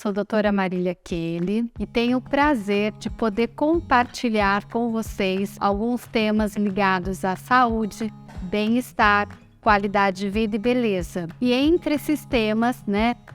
sou a doutora Marília Kelly e tenho o prazer de poder compartilhar com vocês alguns temas ligados à saúde, bem-estar, qualidade de vida e beleza. E entre esses temas,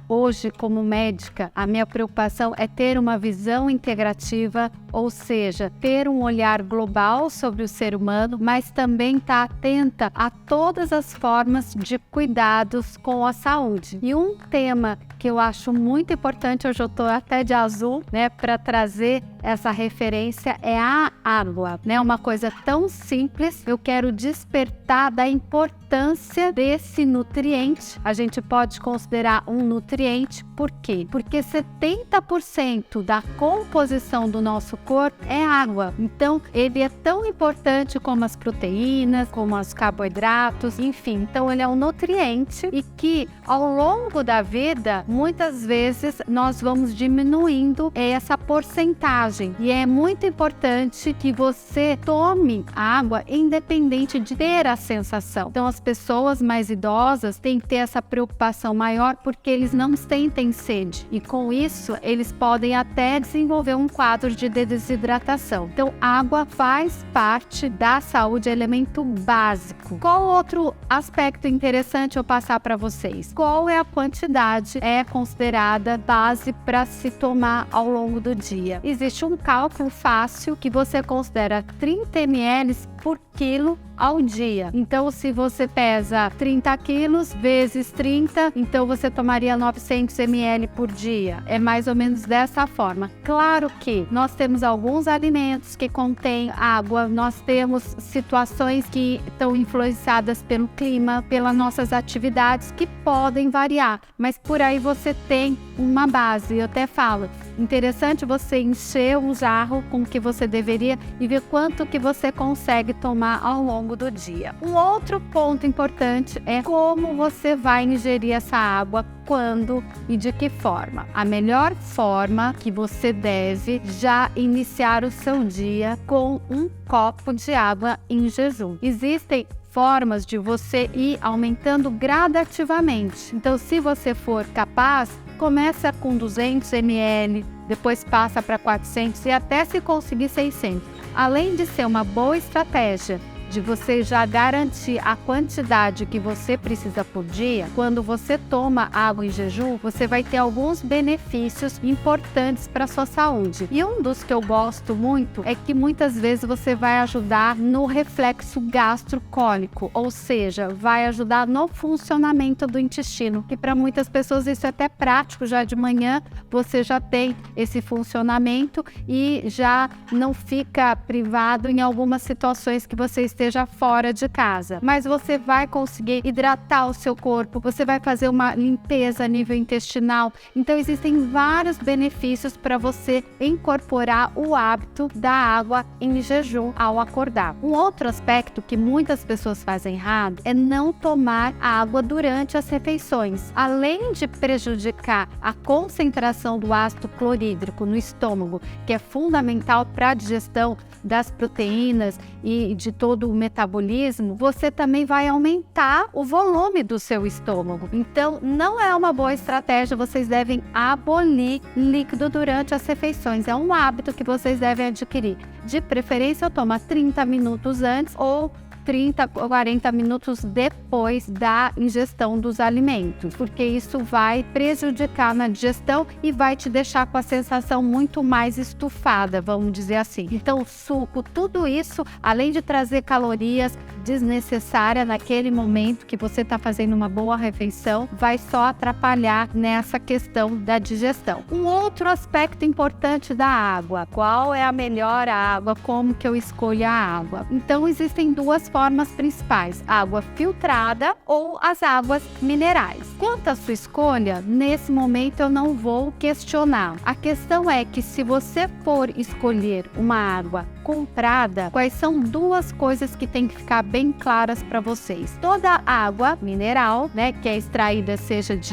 hoje como médica, a minha preocupação é ter uma visão integrativa, ou seja, ter um olhar global sobre o ser humano, mas também estar atenta a todas as formas de cuidados com a saúde. E um tema que eu acho muito importante, hoje eu estou até de azul, para trazer essa referência, é a água, uma coisa tão simples. Eu quero despertar da importância desse nutriente. A gente pode considerar um nutriente, por quê? Porque 70% da composição do nosso corpo é água. Então, ele é tão importante como as proteínas, como os carboidratos, enfim. Então, ele é um nutriente e que, ao longo da vida, muitas vezes nós vamos diminuindo essa porcentagem. E é muito importante que você tome água independente de ter a sensação. Então, as pessoas mais idosas têm que ter essa preocupação maior porque eles não sentem sede. E com isso, eles podem até desenvolver um quadro de desidratação. Então, água faz parte da saúde, é elemento básico. Qual outro aspecto interessante eu passar para vocês? Qual é a quantidade considerada base para se tomar ao longo do dia? Existe um cálculo fácil que você considera 30 ml por quilo ao dia. Então, se você pesa 30 quilos vezes 30, então você tomaria 900 ml por dia. É mais ou menos dessa forma. Claro que nós temos alguns alimentos que contêm água, nós temos situações que estão influenciadas pelo clima, pelas nossas atividades, que podem variar, mas por aí você tem uma base. Eu até falo, interessante você encher um jarro com o que você deveria e ver quanto que você consegue tomar ao longo do dia. Um outro ponto importante é como você vai ingerir essa água, quando e de que forma. A melhor forma que você deve já iniciar o seu dia com um copo de água em jejum. Existem formas de você ir aumentando gradativamente. Então, se você for capaz, começa com 200 ml, depois passa para 400 e até se conseguir 600. Além de ser uma boa estratégia de você já garantir a quantidade que você precisa por dia, quando você toma água em jejum, você vai ter alguns benefícios importantes para a sua saúde. E um dos que eu gosto muito é que muitas vezes você vai ajudar no reflexo gastrocólico, ou seja, vai ajudar no funcionamento do intestino, que para muitas pessoas isso é até prático, já de manhã você já tem esse funcionamento e já não fica privado em algumas situações que você esteja fora de casa, mas você vai conseguir hidratar o seu corpo, você vai fazer uma limpeza a nível intestinal. Então existem vários benefícios para você incorporar o hábito da água em jejum ao acordar. Um outro aspecto que muitas pessoas fazem errado é não tomar água durante as refeições. Além de prejudicar a concentração do ácido clorídrico no estômago, que é fundamental para a digestão das proteínas e de todo o metabolismo, você também vai aumentar o volume do seu estômago. Então, não é uma boa estratégia, vocês devem abolir líquido durante as refeições. É um hábito que vocês devem adquirir. De preferência, eu tomo 30 minutos antes ou 30 ou 40 minutos depois da ingestão dos alimentos, porque isso vai prejudicar na digestão e vai te deixar com a sensação muito mais estufada, vamos dizer assim. Então, suco, tudo isso, além de trazer calorias desnecessárias naquele momento que você está fazendo uma boa refeição, vai só atrapalhar nessa questão da digestão. Um outro aspecto importante da água: qual é a melhor água? Como que eu escolho a água? Então, existem duas formas principais: água filtrada ou as águas minerais. Quanto à sua escolha, nesse momento eu não vou questionar. A questão é que, se você for escolher uma água comprada, quais são duas coisas que tem que ficar bem claras para vocês? Toda água mineral, que é extraída,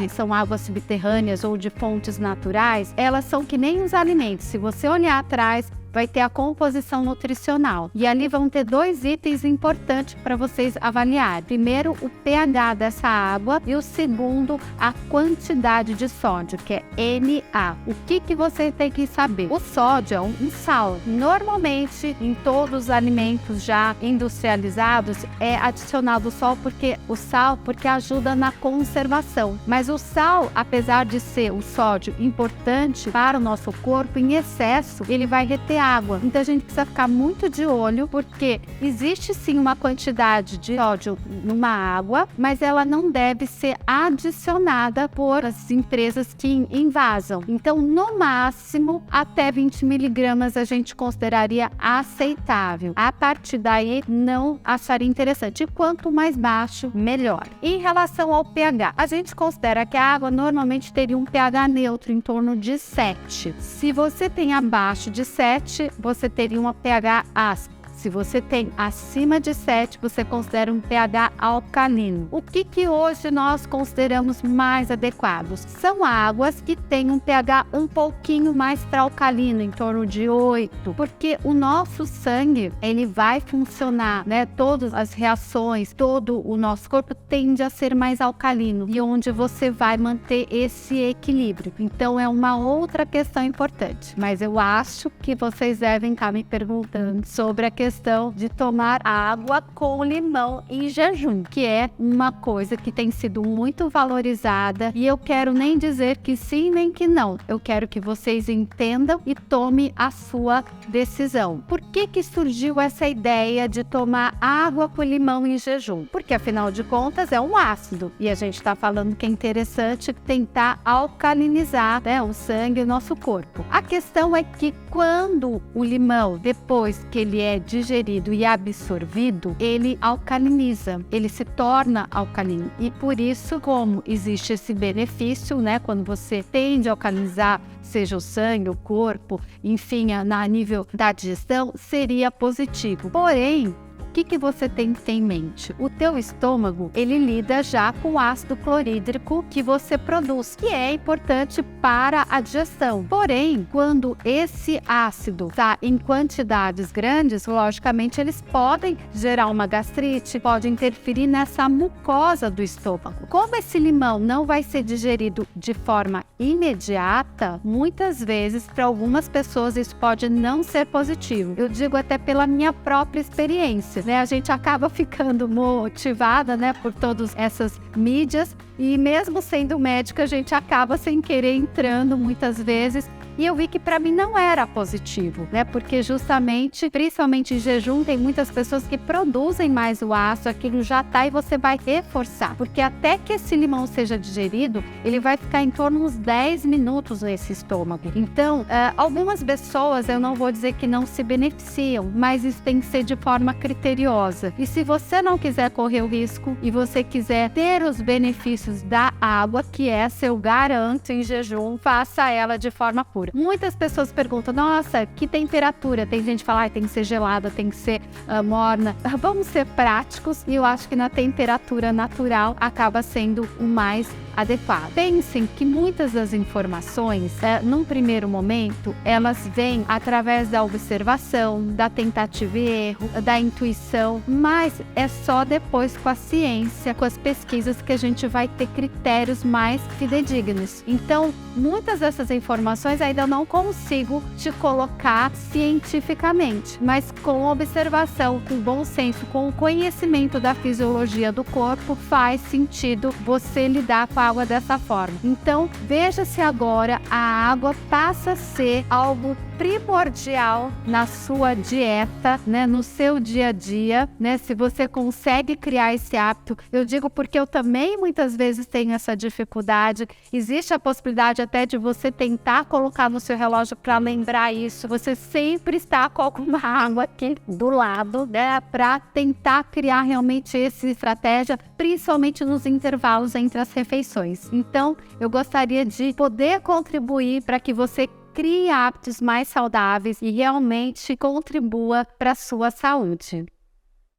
são águas subterrâneas ou de fontes naturais, elas são que nem os alimentos. Se você olhar atrás, vai ter a composição nutricional. E ali vão ter 2 itens importantes para vocês avaliar. Primeiro, o pH dessa água e o segundo, a quantidade de sódio, que é Na. O que você tem que saber? O sódio é um sal. Normalmente, em todos os alimentos já industrializados, é adicionado o sal porque ajuda na conservação. Mas o sal, apesar de ser o sódio importante para o nosso corpo, em excesso, ele vai reter água. Então a gente precisa ficar muito de olho, porque existe sim uma quantidade de sódio numa água, mas ela não deve ser adicionada por as empresas que invasam. Então, no máximo, até 20 miligramas a gente consideraria aceitável. A partir daí, não acharia interessante. E quanto mais baixo, melhor. Em relação ao pH, a gente considera que a água normalmente teria um pH neutro em torno de 7. Se você tem abaixo de 7, você teria um pH ácido. Se você tem acima de 7, você considera um pH alcalino. O que hoje nós consideramos mais adequados? São águas que têm um pH um pouquinho mais para alcalino, em torno de 8, porque o nosso sangue, ele vai funcionar, né? Todas as reações, todo o nosso corpo tende a ser mais alcalino, e onde você vai manter esse equilíbrio. Então é uma outra questão importante, mas eu acho que vocês devem estar me perguntando sobre a questão de tomar água com limão em jejum, que é uma coisa que tem sido muito valorizada, e eu quero nem dizer que sim nem que não. Eu quero que vocês entendam e tomem a sua decisão. Por que surgiu essa ideia de tomar água com limão em jejum? Porque afinal de contas é um ácido, e a gente está falando que é interessante tentar alcalinizar, né, o sangue e o nosso corpo. A questão é que quando o limão, depois que ele é digerido e absorvido, ele alcaliniza, ele se torna alcalino. E por isso, como existe esse benefício, né, quando você tende a alcalinizar, seja o sangue, o corpo, enfim, a nível da digestão, seria positivo. Porém, o que você tem que ter em mente? O teu estômago, ele lida já com o ácido clorídrico que você produz, que é importante para a digestão. Porém, quando esse ácido está em quantidades grandes, logicamente eles podem gerar uma gastrite, pode interferir nessa mucosa do estômago. Como esse limão não vai ser digerido de forma imediata, muitas vezes para algumas pessoas isso pode não ser positivo. Eu digo até pela minha própria experiência. A gente acaba ficando motivada, né, por todas essas mídias, e mesmo sendo médica, a gente acaba sem querer entrando muitas vezes. E eu vi que para mim não era positivo, né? Porque justamente, principalmente em jejum, tem muitas pessoas que produzem mais o ácido, aquilo já tá, e você vai reforçar. Porque até que esse limão seja digerido, ele vai ficar em torno de uns 10 minutos nesse estômago. Então, algumas pessoas, eu não vou dizer que não se beneficiam, mas isso tem que ser de forma criteriosa. E se você não quiser correr o risco e você quiser ter os benefícios da água, que essa eu garanto em jejum, faça ela de forma pura. Muitas pessoas perguntam, nossa, que temperatura? Tem gente que fala, tem que ser gelada, tem que ser morna. Vamos ser práticos, e eu acho que na temperatura natural acaba sendo o mais adequado. Pensem que muitas das informações, num primeiro momento, elas vêm através da observação, da tentativa e erro, da intuição, mas é só depois com a ciência, com as pesquisas, que a gente vai ter critérios mais fidedignos. Então, muitas dessas informações ainda não consigo te colocar cientificamente, mas com observação, com bom senso, com o conhecimento da fisiologia do corpo, faz sentido você lidar com a água dessa forma. Então, veja se agora a água passa a ser algo primordial na sua dieta, né, no seu dia a dia, né, se você consegue criar esse hábito. Eu digo porque eu também muitas vezes tenho essa dificuldade. Existe a possibilidade até de você tentar colocar no seu relógio para lembrar isso. Você sempre está com alguma água aqui do lado, né, para tentar criar realmente essa estratégia, principalmente nos intervalos entre as refeições. Então, eu gostaria de poder contribuir para que você crie hábitos mais saudáveis e realmente contribua para a sua saúde.